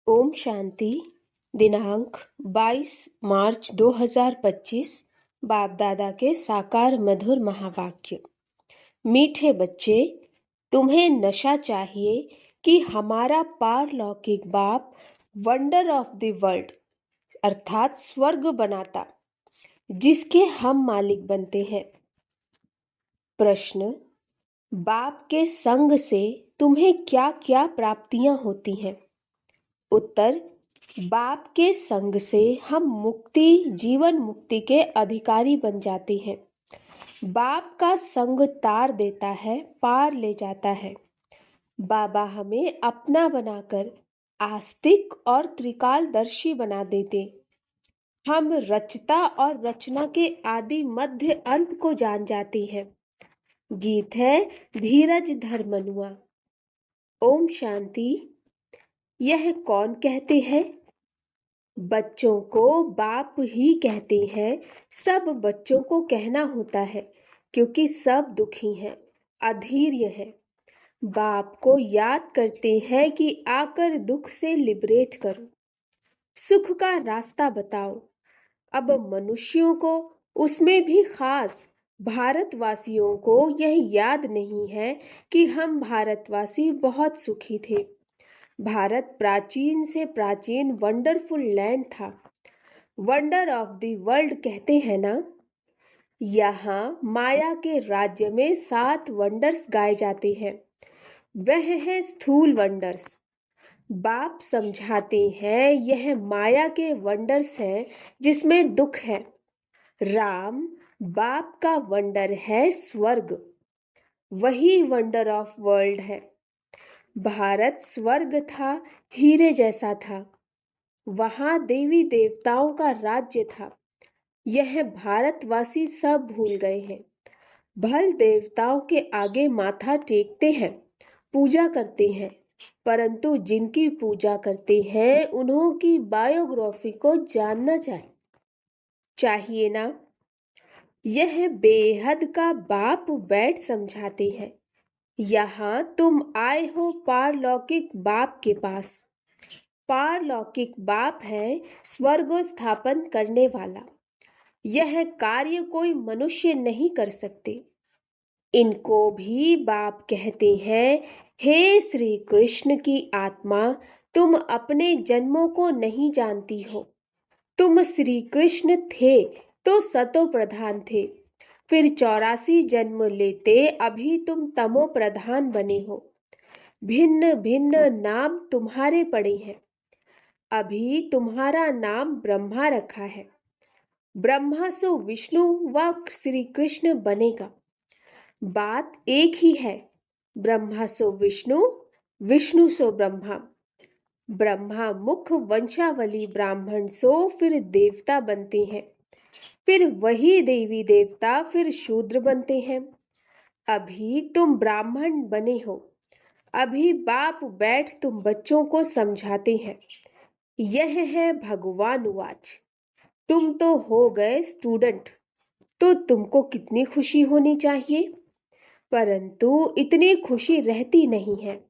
ओम शांति। दिनांक 22 मार्च 2025। बाप दादा के साकार मधुर महावाक्य। मीठे बच्चे, तुम्हें नशा चाहिए कि हमारा पारलौकिक बाप वंडर ऑफ द वर्ल्ड अर्थात स्वर्ग बनाता, जिसके हम मालिक बनते हैं। प्रश्न: बाप के संग से तुम्हें क्या क्या प्राप्तियां होती हैं? उत्तर: बाप के संग से हम जीवन मुक्ति के अधिकारी बन जाते हैं। बाप का संग तार देता है, पार ले जाता है। बाबा हमें अपना बनाकर आस्तिक और त्रिकालदर्शी बना देते। हम रचता और रचना के आदि मध्य अंत को जान जाते हैं। गीत है धीरज धर मनुआ। ओम शांति। यह कौन कहते हैं? बच्चों को बाप ही कहते हैं। सब बच्चों को कहना होता है, क्योंकि सब दुखी हैं, अधीर्य है। बाप को याद करते हैं कि आकर दुख से लिबरेट करो, सुख का रास्ता बताओ। अब मनुष्यों को, उसमें भी खास भारतवासियों को यह याद नहीं है कि हम भारतवासी बहुत सुखी थे। भारत प्राचीन से प्राचीन वंडरफुल लैंड था। वंडर ऑफ द वर्ल्ड कहते हैं ना। यहाँ माया के राज्य में 7 वंडर्स गाए जाते हैं। वह है स्थूल वंडर्स। बाप समझाते हैं यह माया के वंडर्स हैं जिसमें दुख है। राम बाप का वंडर है स्वर्ग, वही वंडर ऑफ वर्ल्ड है। भारत स्वर्ग था, हीरे जैसा था। वहां देवी देवताओं का राज्य था। यह भारतवासी सब भूल गए हैं। भल देवताओं के आगे माथा टेकते हैं, पूजा करते हैं, परंतु जिनकी पूजा करते हैं उन्हों की बायोग्राफी को जानना चाहिए ना। यह बेहद का बाप बैठ समझाते हैं। यहाँ तुम आए हो पारलौकिक बाप के पास। पारलौकिक बाप है स्वर्ग स्थापन करने वाला। यह कार्य कोई मनुष्य नहीं कर सकते। इनको भी बाप कहते हैं, हे श्री कृष्ण की आत्मा, तुम अपने जन्मों को नहीं जानती हो। तुम श्री कृष्ण थे तो सतो प्रधान थे, फिर 84 जन्म लेते अभी तुम तमो प्रधान बने हो। भिन्न भिन्न नाम तुम्हारे पड़े हैं। अभी तुम्हारा नाम ब्रह्मा रखा है। ब्रह्मा सो विष्णु व श्री कृष्ण बनेगा। बात एक ही है। ब्रह्मा सो विष्णु, विष्णु सो ब्रह्मा। ब्रह्मा मुख वंशावली ब्राह्मण सो फिर देवता बनते हैं। फिर वही देवी देवता फिर शूद्र बनते हैं। अभी तुम ब्राह्मण बने हो। अभी बाप बैठ तुम बच्चों को समझाते हैं। यह है भगवान वाच। तुम तो हो गए स्टूडेंट, तो तुमको कितनी खुशी होनी चाहिए, परंतु इतनी खुशी रहती नहीं है।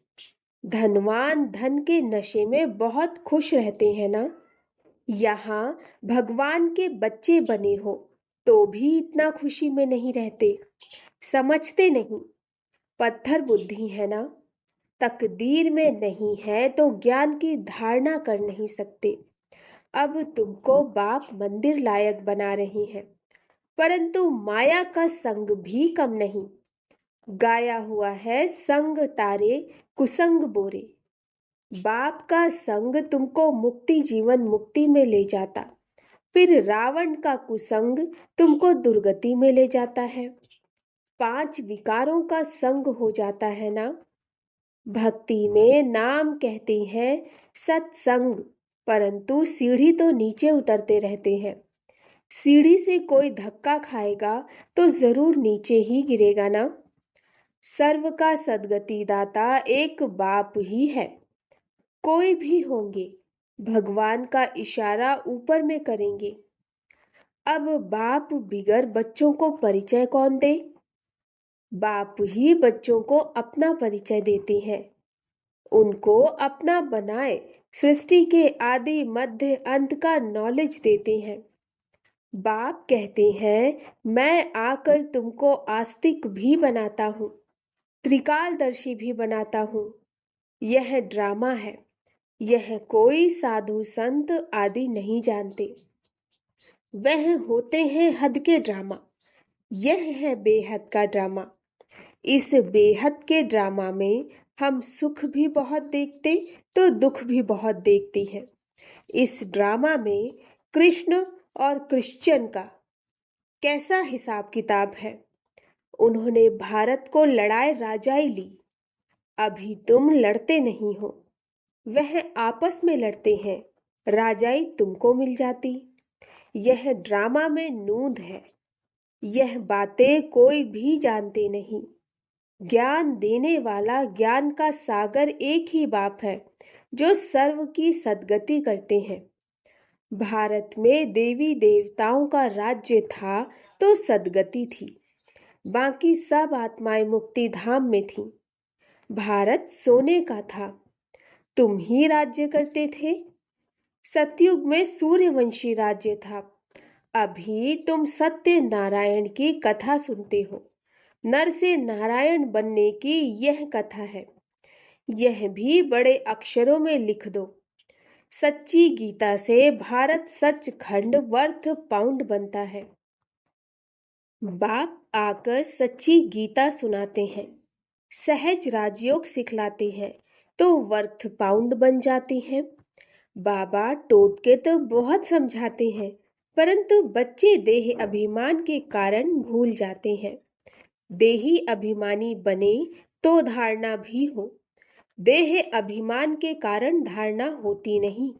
धनवान धन के नशे में बहुत खुश रहते हैं ना। यहाँ भगवान के बच्चे बने हो तो भी इतना खुशी में नहीं रहते। समझते नहीं, पत्थर बुद्धि है ना। तकदीर में नहीं है तो ज्ञान की धारणा कर नहीं सकते। अब तुमको बाप मंदिर लायक बना रही हैं, परंतु माया का संग भी कम नहीं। गाया हुआ है संग तारे कुसंग बोरे। बाप का संग तुमको मुक्ति जीवन मुक्ति में ले जाता, फिर रावण का कुसंग तुमको दुर्गति में ले जाता है। 5 विकारों का संग हो जाता है ना। भक्ति में नाम कहते हैं सत्संग, परंतु सीढ़ी तो नीचे उतरते रहते हैं। सीढ़ी से कोई धक्का खाएगा तो जरूर नीचे ही गिरेगा ना। सर्व का सदगति दाता एक बाप ही है। कोई भी होंगे, भगवान का इशारा ऊपर में करेंगे। अब बाप बिगर बच्चों को परिचय कौन दे? बाप ही बच्चों को अपना परिचय देते हैं। उनको अपना बनाए सृष्टि के आदि मध्य अंत का नॉलेज देते हैं। बाप कहते हैं, मैं आकर तुमको आस्तिक भी बनाता हूँ, त्रिकालदर्शी भी बनाता हूँ। यह ड्रामा है, यह कोई साधु संत आदि नहीं जानते। वह होते हैं हद के ड्रामा। यह है बेहद का ड्रामा। इस बेहद के ड्रामा में हम सुख भी बहुत देखते तो दुख भी बहुत देखते हैं। इस ड्रामा में कृष्ण और क्रिश्चियन का कैसा हिसाब किताब है। उन्होंने भारत को लड़ाई राजाई ली, अभी तुम लड़ते नहीं हो। वह आपस में लड़ते हैं, राजाई तुमको मिल जाती। यह ड्रामा में नूंद है। यह बातें कोई भी जानते नहीं। ज्ञान देने वाला ज्ञान का सागर एक ही बाप है जो सर्व की सद्गति करते हैं। भारत में देवी देवताओं का राज्य था तो सद्गति थी, बाकी सब आत्माएं मुक्ति धाम में थीं। भारत सोने का था, तुम ही राज्य करते थे। सतयुग में सूर्यवंशी राज्य था, अभी तुम सत्य नारायण की कथा सुनते हो। नर से नारायण बनने की यह कथा है। यह भी बड़े अक्षरों में लिख दो। सच्ची गीता से भारत सचखंड वर्थ पाउंड बनता है। बाप आकर सच्ची गीता सुनाते हैं, सहज राजयोग सिखलाते हैं तो वर्थ पाउंड बन जाते हैं। बाबा टोटके तो बहुत समझाते हैं, परंतु बच्चे देह अभिमान के कारण भूल जाते हैं। देही अभिमानी बने तो धारणा भी हो, देह अभिमान के कारण धारणा होती नहीं।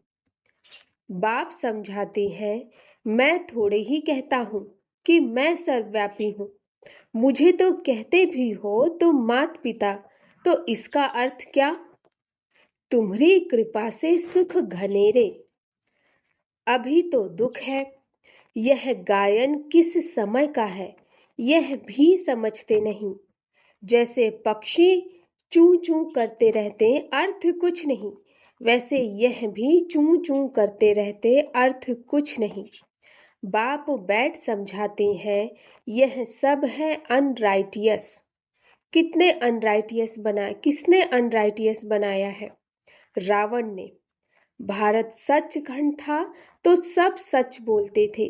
बाप समझाते हैं, मैं थोड़े ही कहता हूँ कि मैं सर्वव्यापी हूँ। मुझे तो कहते भी हो तुम मात पिता, तो इसका अर्थ क्या? तुम्हारी कृपा से सुख घनेरे, अभी तो दुख है। यह गायन किस समय का है यह भी समझते नहीं। जैसे पक्षी चूं चूं करते रहते अर्थ कुछ नहीं, वैसे यह भी चूं चूं करते रहते अर्थ कुछ नहीं। बाप बैठ समझाते हैं, यह सब है अनराइटियस। किसने अनराइटियस बनाया है? रावण ने। भारत सचखंड था तो सब सच बोलते थे,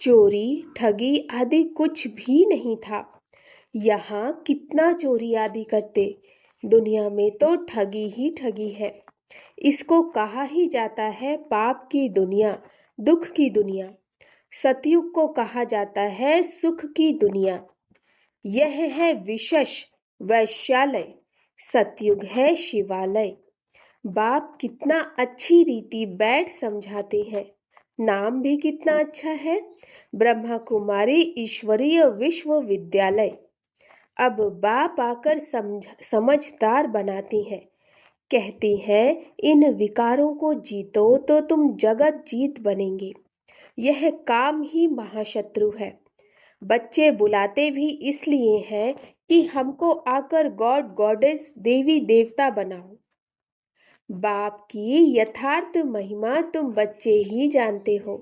चोरी ठगी आदि कुछ भी नहीं था। यहाँ कितना चोरी आदि करते, दुनिया में तो ठगी ही ठगी है। इसको कहा ही जाता है पाप की दुनिया, दुख की दुनिया। सतयुग को कहा जाता है सुख की दुनिया। यह है विशेष वैश्यालय, सतयुग है शिवालय। बाप कितना अच्छी रीति बैठ समझाते हैं। नाम भी कितना अच्छा है, ब्रह्मा कुमारी ईश्वरीय विश्वविद्यालय। अब बाप आकर समझदार बनाती हैं, कहती हैं इन विकारों को जीतो तो तुम जगत जीत बनेंगे। यह काम ही महाशत्रु है। बच्चे बुलाते भी इसलिए हैं कि हमको आकर गॉड गॉडेस देवी देवता बनाओ। बाप की यथार्थ महिमा तुम बच्चे ही जानते हो।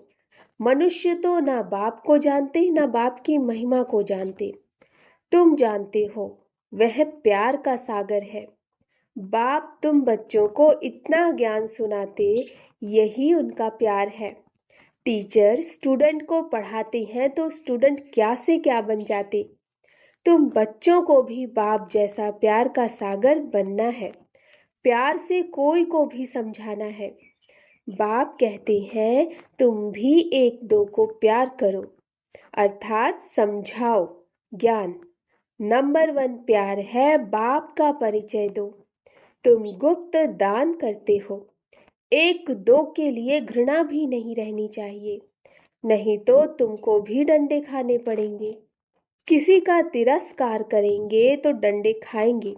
मनुष्य तो ना बाप को जानते ना बाप की महिमा को जानते। तुम जानते हो वह प्यार का सागर है। बाप तुम बच्चों को इतना ज्ञान सुनाते, यही उनका प्यार है। टीचर स्टूडेंट को पढ़ाते हैं तो स्टूडेंट क्या से क्या बन जाते। तुम बच्चों को भी बाप जैसा प्यार का सागर बनना है, प्यार से कोई को भी समझाना है। बाप कहते हैं तुम भी एक दो को प्यार करो, अर्थात समझाओ। ज्ञान नंबर 1 प्यार है, बाप का परिचय दो। तुम गुप्त दान करते हो, एक दो के लिए घृणा भी नहीं रहनी चाहिए, नहीं तो तुमको भी डंडे खाने पड़ेंगे। किसी का तिरस्कार करेंगे तो डंडे खाएंगे।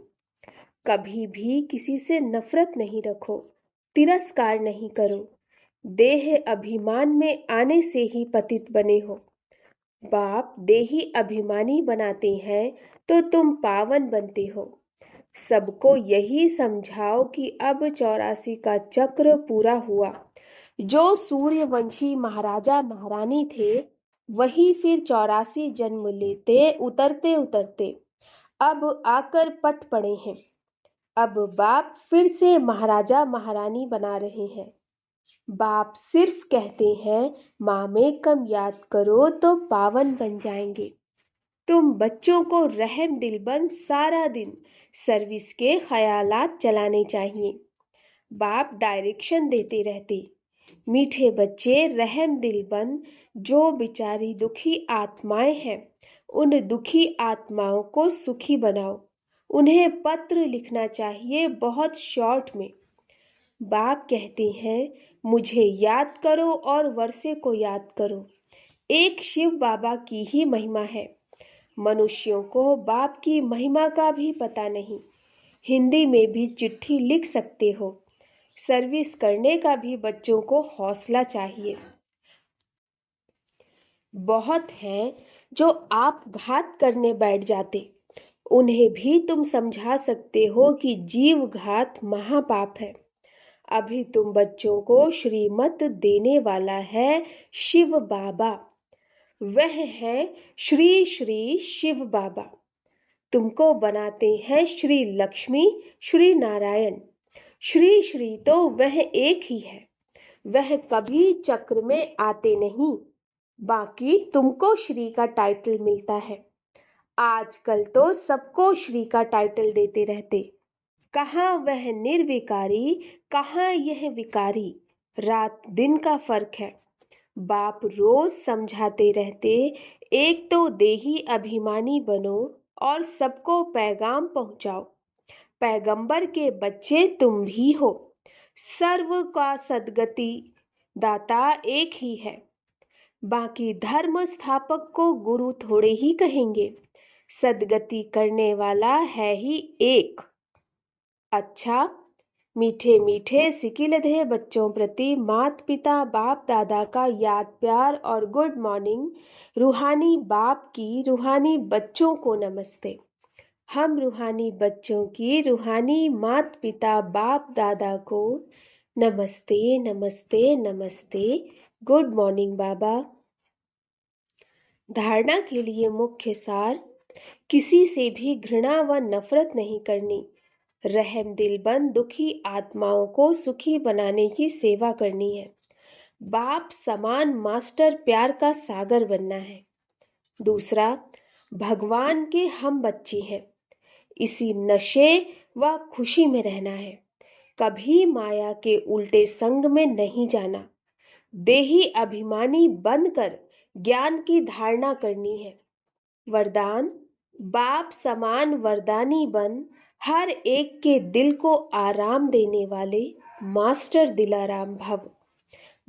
कभी भी किसी से नफरत नहीं रखो, तिरस्कार नहीं करो। देह अभिमान में आने से ही पतित बने हो। बाप देही अभिमानी बनाते हैं तो तुम पावन बनते हो। सबको यही समझाओ कि अब 84 का चक्र पूरा हुआ। जो सूर्यवंशी महाराजा महारानी थे, वही फिर 84 जन्म लेते उतरते उतरते अब आकर पट पड़े हैं। अब बाप फिर से महाराजा महारानी बना रहे हैं। बाप सिर्फ कहते हैं, माँ में कम याद करो तो पावन बन जाएंगे। तुम बच्चों को रहम दिल बन सारा दिन सर्विस के ख्यालात चलाने चाहिए। बाप डायरेक्शन देते रहते, मीठे बच्चे रहम दिल बन जो बेचारी दुखी आत्माएं हैं, उन दुखी आत्माओं को सुखी बनाओ। उन्हें पत्र लिखना चाहिए बहुत शॉर्ट में। बाप कहते हैं, मुझे याद करो और वर्षे को याद करो। एक शिव बाबा की ही महिमा है। मनुष्यों को बाप की महिमा का भी पता नहीं। हिंदी में भी चिट्ठी लिख सकते हो। सर्विस करने का भी बच्चों को हौसला चाहिए। बहुत हैं जो आप घात करने बैठ जाते, उन्हें भी तुम समझा सकते हो कि जीव घात महापाप है। अभी तुम बच्चों को श्रीमत देने वाला है शिव बाबा। वह है श्री श्री शिव बाबा। तुमको बनाते हैं श्री लक्ष्मी श्री नारायण। श्री श्री तो वह एक ही है। वह कभी चक्र में आते नहीं। बाकी तुमको श्री का टाइटल मिलता है। आजकल तो सबको श्री का टाइटल देते रहते। कहाँ वह निर्विकारी, कहाँ यह विकारी। रात दिन का फर्क है। बाप रोज समझाते रहते, एक तो देही अभिमानी बनो और सबको पैगाम पहुंचाओ। पैगंबर के बच्चे तुम भी हो। सर्व का सदगति दाता एक ही है। बाकी धर्म स्थापक को गुरु थोड़े ही कहेंगे। सदगति करने वाला है ही एक। अच्छा, मीठे मीठे सिकिलधे बच्चों प्रति मात पिता बाप दादा का याद प्यार और गुड मॉर्निंग। रूहानी बाप की रूहानी बच्चों को नमस्ते। हम रूहानी बच्चों की रूहानी मात पिता बाप दादा को नमस्ते नमस्ते नमस्ते। गुड मॉर्निंग बाबा। धारणा के लिए मुख्य सार, किसी से भी घृणा व नफरत नहीं करनी। रहम दिल बन दुखी आत्माओं को सुखी बनाने की सेवा करनी है। बाप समान मास्टर प्यार का सागर बनना है। दूसरा, भगवान के हम बच्चे हैं। इसी नशे व खुशी में रहना है। कभी माया के उल्टे संग में नहीं जाना। देही अभिमानी बनकर ज्ञान की धारणा करनी है। वरदान, बाप समान वरदानी बन हर एक के दिल को आराम देने वाले मास्टर दिलाराम भव।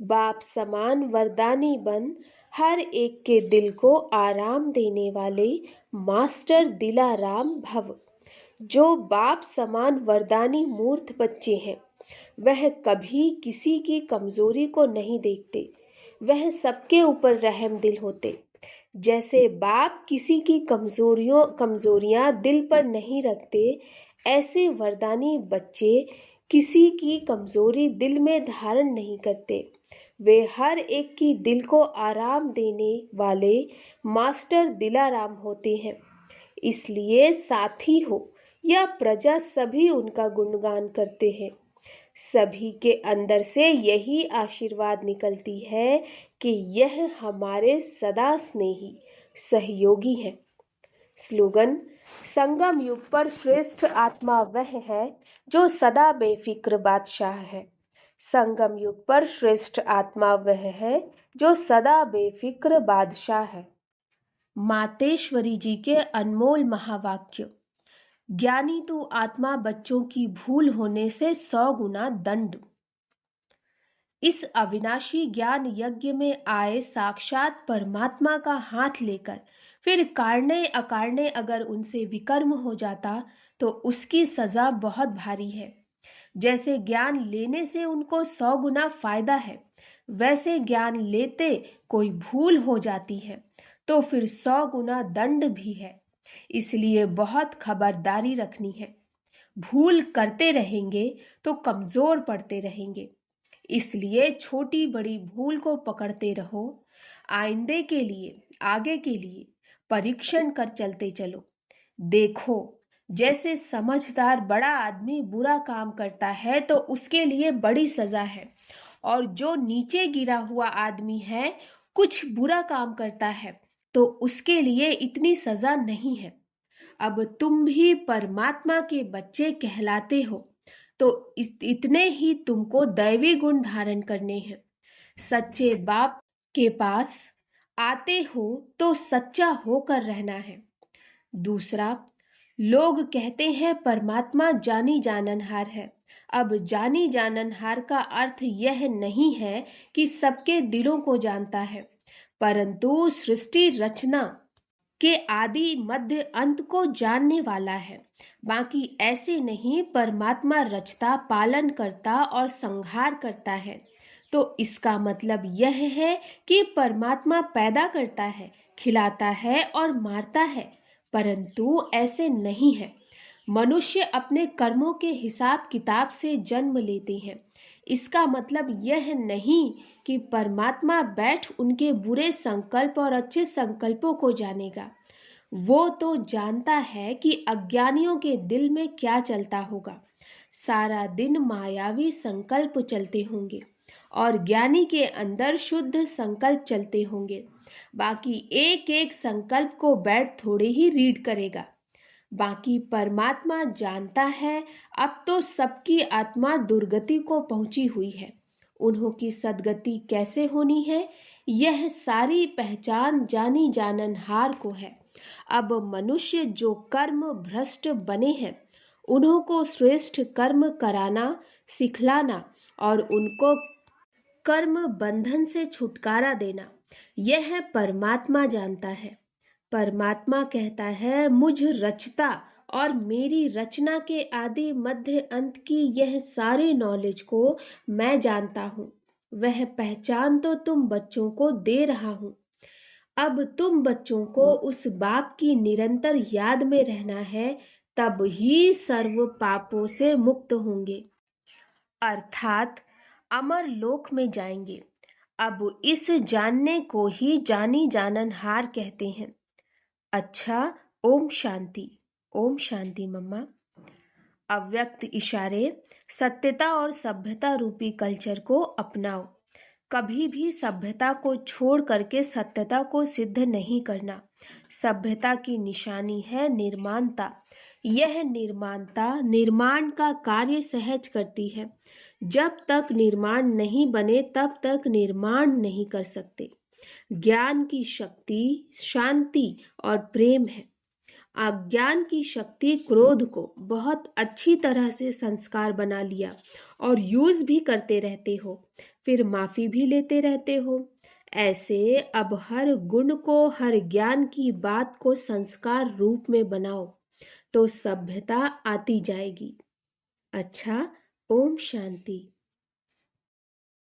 बाप समान वरदानी बन हर एक के दिल को आराम देने वाले मास्टर दिलाराम भव। जो बाप समान वरदानी मूर्त बच्चे हैं, वह कभी किसी की कमजोरी को नहीं देखते। वह सबके ऊपर रहम दिल होते। जैसे बाप किसी की कमजोरियां दिल पर नहीं रखते, ऐसे वरदानी बच्चे किसी की कमजोरी दिल में धारण नहीं करते। वे हर एक की दिल को आराम देने वाले मास्टर दिलाराम होते हैं। इसलिए साथी हो या प्रजा सभी उनका गुणगान करते हैं। सभी के अंदर से यही आशीर्वाद निकलती है कि यह हमारे सदा स्नेही सहयोगी हैं। स्लोगन, संगम युग पर श्रेष्ठ आत्मा वह है जो सदा बेफिक्र बादशाह है। संगम युग पर श्रेष्ठ आत्मा वह है जो सदा बेफिक्र बादशाह है। मातेश्वरी जी के अनमोल महावाक्य। ज्ञानी तू आत्मा बच्चों की भूल होने से 100 गुना दंड। इस अविनाशी ज्ञान यज्ञ में आए साक्षात परमात्मा का हाथ लेकर फिर कारणे अकारणे अगर उनसे विकर्म हो जाता तो उसकी सजा बहुत भारी है। जैसे ज्ञान लेने से उनको 100 गुना फायदा है, वैसे ज्ञान लेते कोई भूल हो जाती है तो फिर 100 गुना दंड भी है। इसलिए बहुत खबरदारी रखनी है। भूल करते रहेंगे तो कमजोर पड़ते रहेंगे। इसलिए छोटी बड़ी भूल को पकड़ते रहो। आइंदे के लिए, आगे के लिए परीक्षण कर चलते चलो। देखो, जैसे समझदार बड़ा आदमी बुरा काम करता है तो उसके लिए बड़ी सजा है, और जो नीचे गिरा हुआ आदमी है, कुछ बुरा काम करता है तो उसके लिए इतनी सजा नहीं है। अब तुम भी परमात्मा के बच्चे कहलाते हो, तो इतने ही तुमको दैवी गुण धारण करने हैं। सच्चे बाप के पास आते हो तो सच्चा होकर रहना है। दूसरा, लोग कहते हैं परमात्मा जानी जाननहार है। अब जानी जाननहार का अर्थ यह नहीं है कि सबके दिलों को जानता है, परंतु सृष्टि रचना के आदि मध्य अंत को जानने वाला है। बाकी ऐसे नहीं, परमात्मा रचता, पालन करता और संहार करता है। तो इसका मतलब यह है कि परमात्मा पैदा करता है, खिलाता है और मारता है, परंतु ऐसे नहीं है। मनुष्य अपने कर्मों के हिसाब किताब से जन्म लेते हैं। इसका मतलब यह नहीं कि परमात्मा बैठ उनके बुरे संकल्प और अच्छे संकल्पों को जानेगा। वो तो जानता है कि अज्ञानियों के दिल में क्या चलता होगा। सारा दिन मायावी संकल्प चलते होंगे और ज्ञानी के अंदर शुद्ध संकल्प चलते होंगे। बाकी एक एक संकल्प को बैठ थोड़े ही रीड करेगा। बाकी परमात्मा जानता है अब तो सबकी आत्मा दुर्गति को पहुंची हुई है। उन्हों की सद्गति कैसे होनी है, यह सारी पहचान जानी जाननहार को है। अब मनुष्य जो कर्म भ्रष्ट बने हैं, उन्हों को श्रेष्ठ कर्म कराना, सिखलाना और उनको कर्म बंधन से छुटकारा देना, यह परमात्मा जानता है। परमात्मा कहता है, मुझ रचता और मेरी रचना के आदि मध्य अंत की यह सारी नॉलेज को मैं जानता हूँ। वह पहचान तो तुम बच्चों को दे रहा हूँ। अब तुम बच्चों को उस बाप की निरंतर याद में रहना है, तब ही सर्व पापों से मुक्त होंगे, अर्थात अमर लोक में जाएंगे। अब इस जानने को ही जानी जाननहार कहते हैं। अच्छा, ओम शांति। ओम शांति मम्मा। अव्यक्त इशारे, सत्यता और सभ्यता रूपी कल्चर को अपनाओ। कभी भी सभ्यता को छोड़ करके सत्यता को सिद्ध नहीं करना। सभ्यता की निशानी है निर्माणता। यह निर्माणता निर्माण का कार्य सहज करती है। जब तक निर्माण नहीं बने तब तक निर्माण नहीं कर सकते। ज्ञान की शक्ति शांति और प्रेम है। अज्ञान की शक्ति क्रोध को बहुत अच्छी तरह से संस्कार बना लिया और यूज भी करते रहते हो, फिर माफी भी लेते रहते हो। ऐसे अब हर गुण को, हर ज्ञान की बात को संस्कार रूप में बनाओ तो सभ्यता आती जाएगी। अच्छा, ओम शांति।